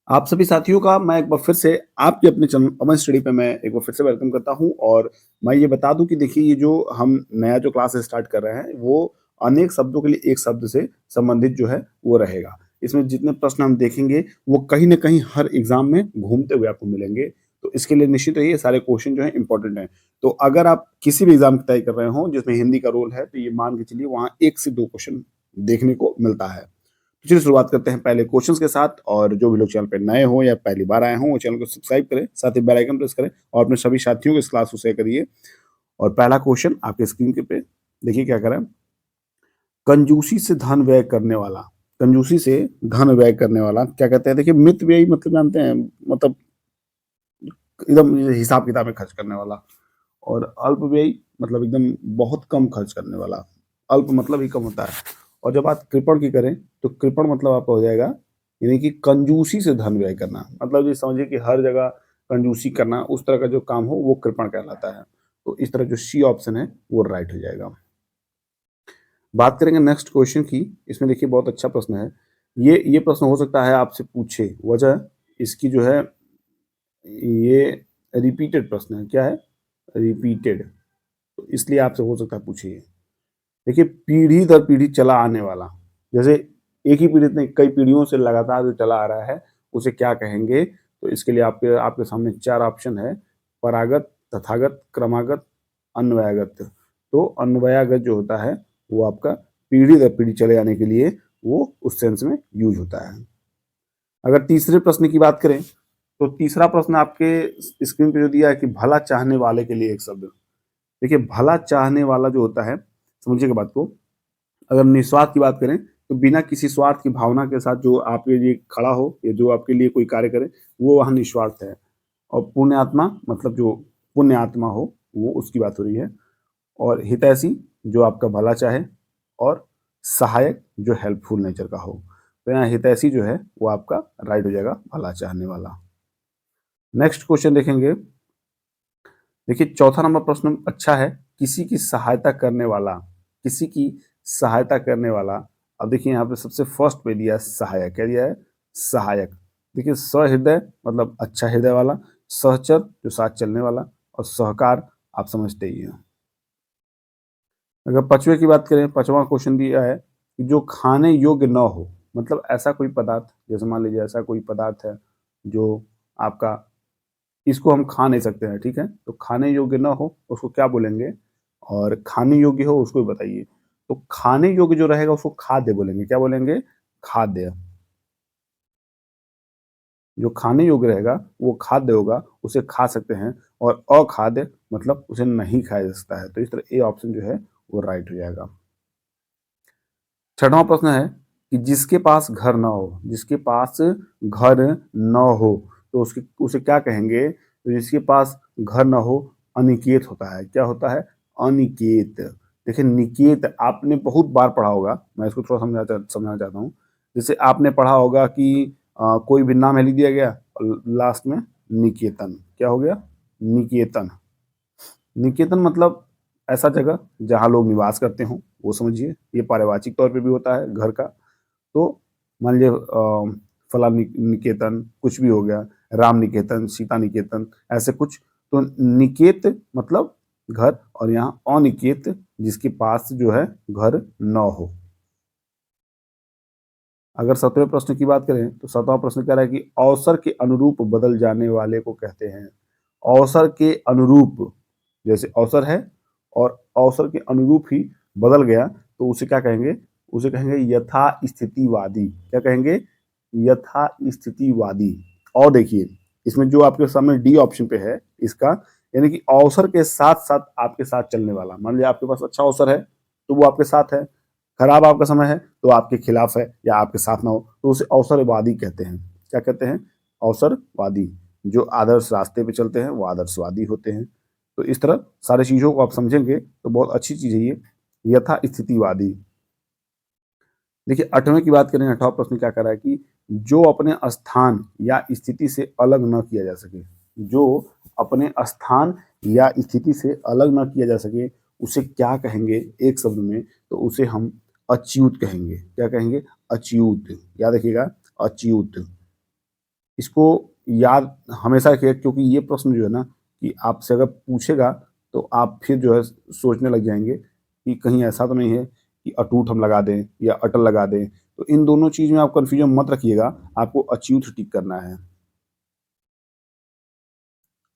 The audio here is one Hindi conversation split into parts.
आप सभी साथियों का मैं एक बार फिर से आपके अपने चैनल अमन स्टडी पे मैं एक बार फिर से वेलकम करता हूँ और मैं ये बता दूं कि देखिए ये जो हम नया जो क्लास स्टार्ट कर रहे हैं वो अनेक शब्दों के लिए एक शब्द से संबंधित जो है वो रहेगा। इसमें जितने प्रश्न हम देखेंगे वो कहीं ना कहीं हर एग्जाम में घूमते हुए आपको मिलेंगे। तो इसके लिए निश्चित रहिए सारे क्वेश्चन जो है इंपॉर्टेंट हैं। तो अगर आप किसी भी एग्जाम की तैयारी कर रहे हो जिसमें हिंदी का रोल है तो ये मान के चलिए वहाँ 1 से 2 क्वेश्चन देखने को मिलता है। तो चलिए शुरुआत करते हैं पहले क्वेश्चंस के साथ। और जो भी लोग चैनल पे नए हो या पहली बार आए हों वो चैनल को सब्सक्राइब करें, साथ ही बेल आइकन प्रेस करें और अपने सभी साथियों को इस क्लास को शेयर करिए। और पहला क्वेश्चन आपके स्क्रीन के पे देखिए क्या करें। कंजूसी से धन व्यय करने वाला, कंजूसी से धन व्यय करने वाला क्या कहते हैं? देखिए मित व्ययी मतलब जानते हैं, मतलब एकदम हिसाब किताब में खर्च करने वाला। और अल्प व्ययी मतलब एकदम बहुत कम खर्च करने वाला। अल्प मतलब ही कम होता है। और जब बात कृपण की करें तो कृपण मतलब आपका हो जाएगा यानी कि कंजूसी से धन व्यय करना, मतलब ये समझिए कि हर जगह कंजूसी करना, उस तरह का जो काम हो वो कृपण कहलाता है। तो इस तरह जो सी ऑप्शन है वो राइट हो जाएगा। बात करेंगे नेक्स्ट क्वेश्चन की। इसमें देखिए बहुत अच्छा प्रश्न है। ये प्रश्न हो सकता है आपसे पूछे, वजह इसकी जो है ये रिपीटेड प्रश्न है। क्या है? रिपीटेड। तो इसलिए आपसे हो सकता है पूछे ये। देखिए पीढ़ी दर पीढ़ी चला आने वाला, जैसे एक ही पीढ़ी नहीं कई पीढ़ियों से लगातार जो चला आ रहा है उसे क्या कहेंगे? तो इसके लिए आपके आपके सामने 4 ऑप्शन है। परागत, तथागत, क्रमागत, अन्वयागत। तो अन्वयागत जो होता है वो आपका पीढ़ी दर पीढ़ी चले आने के लिए वो उस सेंस में यूज होता है। अगर तीसरे प्रश्न की बात करें तो तीसरा प्रश्न आपके स्क्रीन पे जो दिया है कि भला चाहने वाले के लिए एक शब्द। देखिए भला चाहने वाला जो होता है, समझिएगा बात को। अगर निस्वार्थ की बात करें तो बिना किसी स्वार्थ की भावना के साथ जो आपके लिए खड़ा हो या जो आपके लिए कोई कार्य करे वो वहाँ निस्वार्थ है। और पुण्यात्मा मतलब जो पुण्य आत्मा हो वो उसकी बात हो रही है। और हितैषी जो आपका भला चाहे। और सहायक जो हेल्पफुल नेचर का हो। तो यहाँ हितैषी जो है वो आपका राइट हो जाएगा, भला चाहने वाला। नेक्स्ट क्वेश्चन देखेंगे। देखिए चौथा नंबर प्रश्न अच्छा है। किसी की सहायता करने वाला, किसी की सहायता करने वाला। अब देखिए यहाँ पे सबसे फर्स्ट पे दिया है सहायक। क्या दिया है? सहायक। देखिए सहृदय मतलब अच्छा हृदय वाला, सहचर जो साथ चलने वाला, और सहकार आप समझते ही हैं। अगर पचवे की बात करें, पांचवा क्वेश्चन दिया है कि जो खाने योग्य न हो, मतलब ऐसा कोई पदार्थ, जैसे मान लीजिए ऐसा कोई पदार्थ है जो आपका इसको हम खा नहीं सकते हैं, ठीक है? तो खाने योग्य ना हो उसको क्या बोलेंगे? और खाने योग्य हो उसको भी बताइए। तो खाने योग्य जो रहेगा उसको खाद्य बोलेंगे। क्या बोलेंगे? खाद्य। जो खाने योग्य रहेगा वो खाद्य होगा, उसे खा सकते हैं। और अखाद्य मतलब उसे नहीं खाया जा सकता है। तो इस तरह ए ऑप्शन जो है वो राइट हो जाएगा। छठवां प्रश्न है कि जिसके पास घर ना हो, जिसके पास घर न हो तो उसके उसे क्या कहेंगे? तो जिसके पास घर न हो अनिकेत होता है। क्या होता है? अनिकेत। देखिए निकेत आपने बहुत बार पढ़ा होगा, मैं इसको थोड़ा समझाना चाहता हूँ। जैसे आपने पढ़ा होगा कि कोई भी नाम है लिख दिया गया और लास्ट में निकेतन। क्या हो गया? निकेतन। निकेतन मतलब ऐसा जगह जहाँ लोग निवास करते हों, वो समझिए। ये पारिवारिक तौर पे भी होता है घर का। तो मान लीजिए फला निकेतन कुछ भी हो गया, राम निकेतन, सीता निकेतन, ऐसे कुछ। तो निकेत मतलब घर, और यहाँ अनिकेत जिसके पास जो है घर न हो। अगर 7वें प्रश्न की बात करें तो 7वां प्रश्न कह रहा है कि अवसर के अनुरूप बदल जाने वाले को कहते हैं। अवसर के अनुरूप, जैसे अवसर है और अवसर के अनुरूप ही बदल गया तो उसे क्या कहेंगे? उसे कहेंगे यथा स्थितिवादी। क्या कहेंगे? यथा स्थितिवादी। और देखिए इसमें जो आपके सामने डी ऑप्शन पे है इसका, यानी कि अवसर के साथ साथ आपके साथ चलने वाला। मान लीजिए आपके पास अच्छा अवसर है तो वो आपके साथ है, खराब आपका समय है तो आपके खिलाफ है या आपके साथ ना हो तो उसे अवसरवादी कहते हैं। क्या कहते हैं? अवसरवादी। जो आदर्श रास्ते पे चलते हैं वो आदर्शवादी होते हैं। तो इस तरह सारी चीज़ों को आप समझेंगे तो बहुत अच्छी चीज़ है ये, यथा स्थितिवादी। देखिए 8वें की बात करें, 8वां प्रश्न क्या कर रहा है कि जो अपने स्थान या स्थिति से अलग न किया जा सके, जो अपने स्थान या स्थिति से अलग न किया जा सके उसे क्या कहेंगे एक शब्द में? तो उसे हम अच्युत कहेंगे। क्या कहेंगे? अच्युत। याद रखिएगा, अच्युत। इसको याद हमेशा रखिएगा, क्योंकि ये प्रश्न जो है ना कि आपसे अगर पूछेगा तो आप फिर जो है सोचने लग जाएंगे कि कहीं ऐसा तो नहीं है कि अटूट हम लगा दें या अटल लगा दें। तो इन दोनों चीज़ में आप कन्फ्यूजन मत रखिएगा, आपको अच्युत टिक करना है।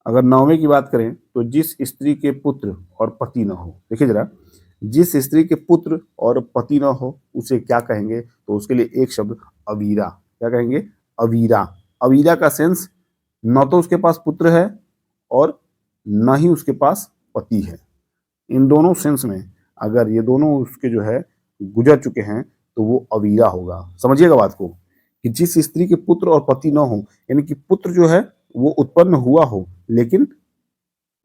अगर 9वें की बात करें तो जिस स्त्री के पुत्र और पति न हो, देखिए जरा, जिस स्त्री के पुत्र और पति न हो उसे क्या कहेंगे? तो उसके लिए एक शब्द अवीरा। क्या कहेंगे? अवीरा। अवीरा का सेंस न तो उसके पास पुत्र है और न ही उसके पास पति है। इन दोनों सेंस में अगर ये दोनों उसके जो है गुजर चुके हैं तो वो अवीरा होगा। समझिएगा बात को, कि जिस स्त्री के पुत्र और पति न हो, यानी कि पुत्र जो है वो उत्पन्न हुआ हो लेकिन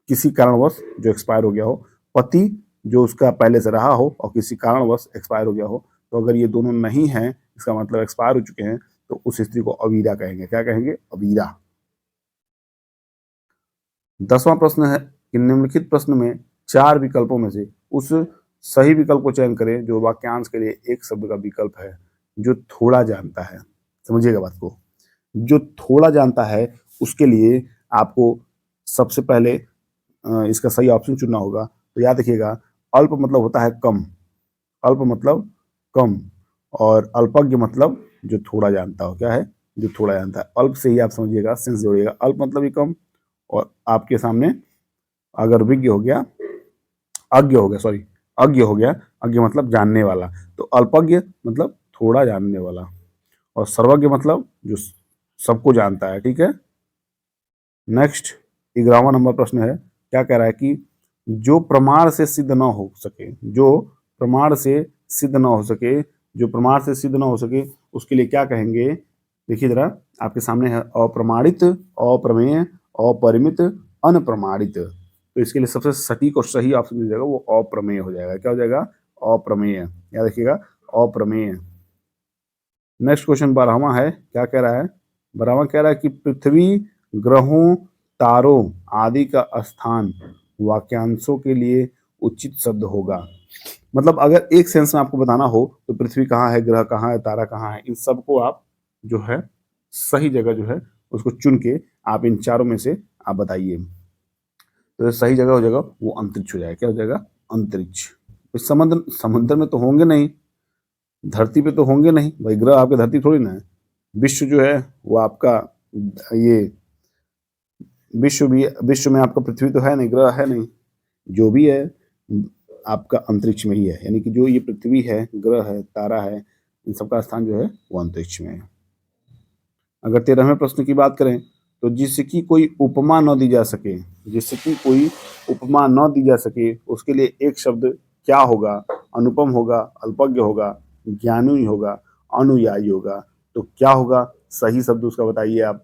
किसी कारणवश जो एक्सपायर हो गया हो, पति जो उसका पहले से रहा हो और किसी कारणवश एक्सपायर हो गया हो, तो अगर ये दोनों नहीं हैं, इसका मतलब एक्सपायर हो चुके हैं, तो उस स्त्री को अवीरा कहेंगे। क्या कहेंगे? अवीरा। 10वां प्रश्न है कि निम्नलिखित प्रश्न में 4 विकल्पों में से उस सही विकल्प को चयन करें जो वाक्यांश के लिए एक शब्द का विकल्प है जो थोड़ा जानता है। समझिएगा बात को, जो थोड़ा जानता है उसके लिए आपको सबसे पहले इसका सही ऑप्शन चुनना होगा। तो याद रखिएगा, अल्प मतलब होता है कम, अल्प मतलब कम, और अल्पज्ञ मतलब जो थोड़ा जानता हो। क्या है? जो थोड़ा जानता है। अल्प से ही आप समझिएगा, सेंस जोड़िएगा, अल्प मतलब ही कम, और आपके सामने अगर विज्ञ हो गया, अज्ञ हो गया, सॉरी, अज्ञ हो गया, अज्ञ मतलब जानने वाला, तो अल्पज्ञ मतलब थोड़ा जानने वाला, और सर्वज्ञ मतलब जो सबको जानता है। ठीक है। नेक्स्ट 11वां नंबर प्रश्न है, क्या कह रहा है कि जो प्रमाण से सिद्ध न हो सके, जो प्रमाण से सिद्ध न हो सके, जो प्रमाण से सिद्ध न हो सके उसके लिए क्या कहेंगे? देखिए जरा, आपके सामने है अप्रमाणित, अप्रमेय, अपरिमित, अनप्रमाणित। तो इसके लिए सबसे सटीक और सही ऑप्शन हो जाएगा वो अप्रमेय हो जाएगा। क्या हो जाएगा? अप्रमेय। याद रखिएगा, अप्रमेय। नेक्स्ट क्वेश्चन 12वां है, क्या कह रहा है? 12वां कह रहा है कि पृथ्वी, ग्रहों, तारों आदि का स्थान वाक्यांशों के लिए उचित शब्द होगा। मतलब अगर एक सेंस में आपको बताना हो तो पृथ्वी कहाँ है, ग्रह कहाँ है, तारा कहाँ है, इन सबको आप जो है सही जगह जो है उसको चुन के आप इन चारों में से आप बताइए। तो सही जगह हो जाएगा वो अंतरिक्ष हो जाएगा। क्या हो जाएगा? अंतरिक्ष। इस समुद्र समुद्र में तो होंगे नहीं, धरती पे तो होंगे नहीं भाई, ग्रह आपके धरती थोड़ी ना है। विश्व जो है वो आपका ये विश्व भी, विश्व में आपका पृथ्वी तो है नहीं, ग्रह है नहीं, जो भी है आपका अंतरिक्ष में ही है। यानी कि जो ये पृथ्वी है, ग्रह है, तारा है, इन सबका स्थान जो है वो अंतरिक्ष में है। अगर 13वें प्रश्न की बात करें तो जिसकी कोई उपमा न दी जा सके, जिसकी कोई उपमा न दी जा सके उसके लिए एक शब्द क्या होगा? अनुपम होगा, अल्पज्ञ होगा, ज्ञानी होगा, अनुयायी होगा। तो क्या होगा सही शब्द उसका, बताइए आप।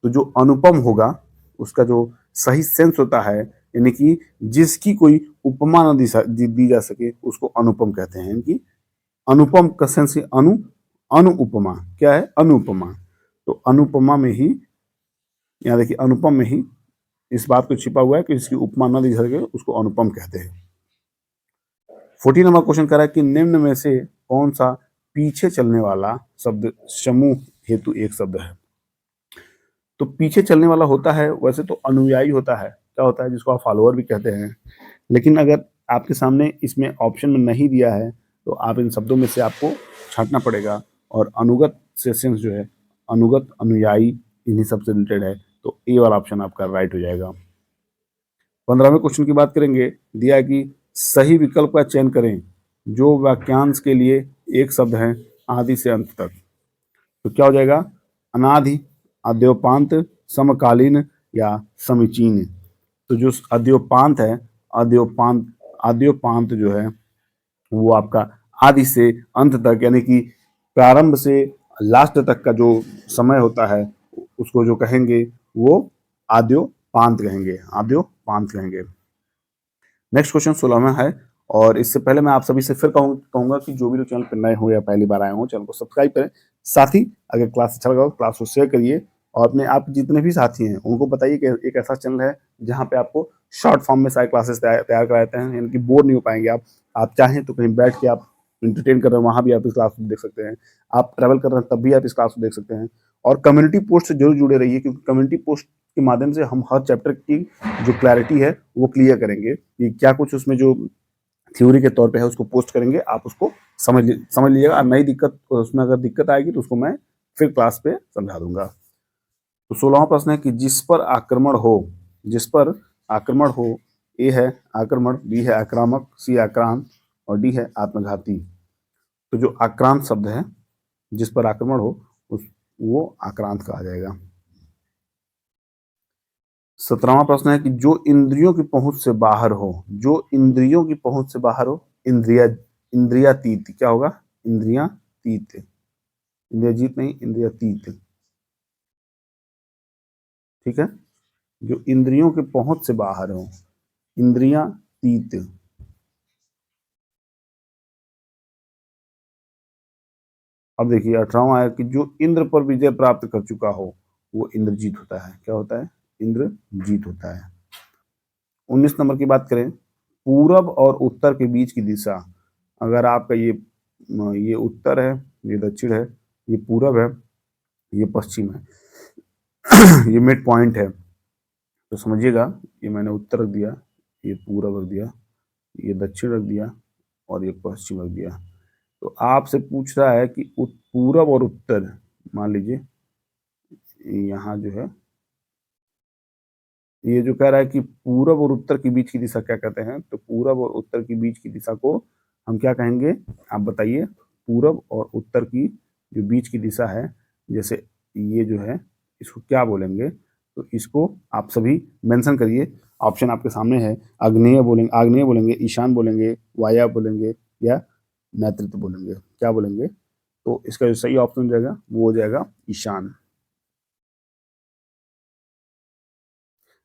तो जो अनुपम होगा उसका जो सही सेंस होता है, यानी कि जिसकी कोई उपमा न दी जा सके उसको अनुपम कहते हैं। यानी कि अनुपम का सेंस अनु, अनुपमा। क्या है? अनुपमा। तो अनुपमा में ही, यहाँ देखिए, अनुपम में ही इस बात को छिपा हुआ है कि जिसकी उपमा न दी जा सके उसको अनुपम कहते हैं। 14 नंबर क्वेश्चन कह रहा है कि निम्न में से कौन सा पीछे चलने वाला शब्द समूह हेतु एक शब्द है? तो पीछे चलने वाला होता है वैसे तो अनुयायी होता है, क्या होता है, जिसको आप फॉलोअर भी कहते हैं। लेकिन अगर आपके सामने इसमें ऑप्शन में नहीं दिया है तो आप इन शब्दों में से आपको छांटना पड़ेगा, और अनुगत से सेंस जो है, अनुगत, अनुयायी, इन्हीं सबसे रिलेटेड है, तो ए वाला ऑप्शन आपका राइट हो जाएगा। 15वें क्वेश्चन की बात करेंगे, दिया है कि सही विकल्प का चयन करें जो वाक्यांश के लिए एक शब्द है आदि से अंत तक। तो क्या हो जाएगा? अनादि, अद्योपांत, समकालीन या समीचीन। तो जो अद्योपांत है, अद्योपांत, अद्योपांत जो है वो आपका आदि से अंत तक, यानी कि प्रारंभ से लास्ट तक का जो समय होता है उसको जो कहेंगे वो आद्योपांत कहेंगे, आद्योपांत कहेंगे। नेक्स्ट क्वेश्चन 16वां है, और इससे पहले मैं आप सभी से फिर कहूंगा कि जो भी लोग चैनल पर नए हो या पहली बार आए हो चैनल को सब्सक्राइब करें। साथ ही अगर क्लास अच्छा लगा क्लास को शेयर करिए, और अपने आप जितने भी साथी हैं उनको बताइए कि एक ऐसा चैनल है जहाँ पे आपको शॉर्ट फॉर्म में सारे क्लासेस तैयार कराते हैं, यानी कि बोर नहीं हो पाएंगे आप चाहें तो कहीं बैठ के आप इंटरटेन कर रहे हैं वहाँ भी आप इस क्लास को देख सकते हैं, आप ट्रैवल कर रहे हैं तब भी आप इस क्लास को देख सकते हैं, और कम्युनिटी पोस्ट से जरूर जुड़े रहिए, क्योंकि कम्युनिटी पोस्ट के माध्यम से हम हर चैप्टर की जो क्लैरिटी है वो क्लियर करेंगे कि क्या कुछ उसमें जो थ्योरी के तौर पे है उसको पोस्ट करेंगे, आप उसको समझ लीजिएगा। नई दिक्कत उसमें अगर दिक्कत आएगी तो उसको मैं फिर क्लास पे समझा दूंगा। तो 16वां प्रश्न है कि जिस पर आक्रमण हो, ए है आक्रमण, बी है आक्रामक, सी आक्रांत और डी है आत्मघाती। तो जो आक्रांत शब्द है, जिस पर आक्रमण हो उस वो आक्रांत कहा जाएगा। 17वां प्रश्न है कि जो इंद्रियों की पहुंच से बाहर हो, जो इंद्रियों की पहुंच से बाहर हो, इंद्रियातीत क्या होगा? इंद्रियातीत, इंद्रियाजीत नहीं, इंद्रियातीत। ठीक है, जो इंद्रियों के पहुंच से बाहर हो, इंद्रियातीत। अब देखिए 18वां है कि जो इंद्र पर विजय प्राप्त कर चुका हो वो इंद्रजीत होता है। क्या होता है? इंद्रजीत होता है। 19 नंबर की बात करें, पूरब और उत्तर के बीच की दिशा, अगर आपका ये उत्तर है, ये दक्षिण है, ये पूरब है, ये पश्चिम है, ये मिड पॉइंट है, तो समझिएगा ये मैंने उत्तर रख दिया, ये पूरब रख दिया, ये दक्षिण रख दिया और ये पश्चिम रख दिया। तो आपसे पूछ रहा है कि पूरब और उत्तर, मान लीजिए यहाँ जो है, ये जो कह रहा है कि पूरब और उत्तर के बीच की दिशा क्या कहते हैं, तो पूरब और उत्तर के बीच की दिशा को हम क्या कहेंगे, आप बताइए। पूरब और उत्तर की जो बीच की दिशा है, जैसे ये जो है, इसको क्या बोलेंगे? तो इसको आप सभी मेंशन करिए। ऑप्शन आपके सामने है, आग्नेय बोलेंगे, ईशान बोलेंगे, वाया बोलेंगे या नैऋत्य बोलेंगे। क्या बोलेंगे? तो इसका जो सही ऑप्शन हो जाएगा वो हो जाएगा ईशान।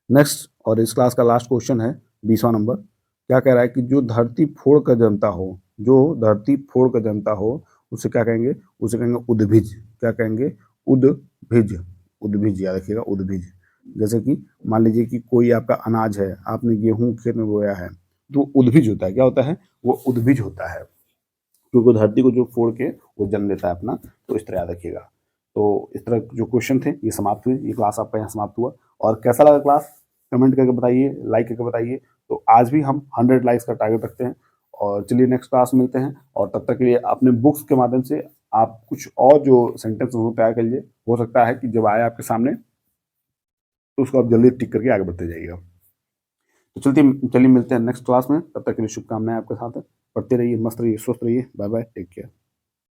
नेक्स्ट और इस क्लास का लास्ट क्वेश्चन है 20वां नंबर। क्या कह रहा है कि जो धरती फोड़ कर जमता हो, जो धरती फोड़ कर जमता हो उसे क्या कहेंगे? उसे कहेंगे उद्भिज। क्या कहेंगे? उद्भिज। उद्भिज याद रखिएगा, उद्भिज। जैसे कि मान लीजिए कि कोई आपका अनाज है, आपने गेहूं खेत में बोया है, तो उद्भिज होता है। क्या होता है? वो उद्भिज होता है, क्योंकि धरती को जो फोड़ के वो जन्म लेता है अपना। तो इस तरह याद रखिएगा। तो इस तरह जो क्वेश्चन थे ये समाप्त हुए, ये क्लास आपका यहाँ समाप्त हुआ। और कैसा लगा क्लास, कमेंट करके बताइए, लाइक करके बताइए। तो आज भी हम 100 लाइक्स का टारगेट रखते हैं। और चलिए नेक्स्ट क्लास में मिलते हैं, और तब तक के लिए अपने बुक्स के माध्यम से आप कुछ और जो सेंटेंस तैयार कर लीजिए। हो सकता है कि जब आए आपके सामने तो उसको आप जल्दी टिक करके आगे बढ़ते जाइएगा। तो चलिए मिलते हैं नेक्स्ट क्लास में, तब तक के लिए शुभकामनाएं आपके साथ है। पढ़ते रहिए, मस्त रहिए, स्वस्थ रहिए। Bye bye, take care.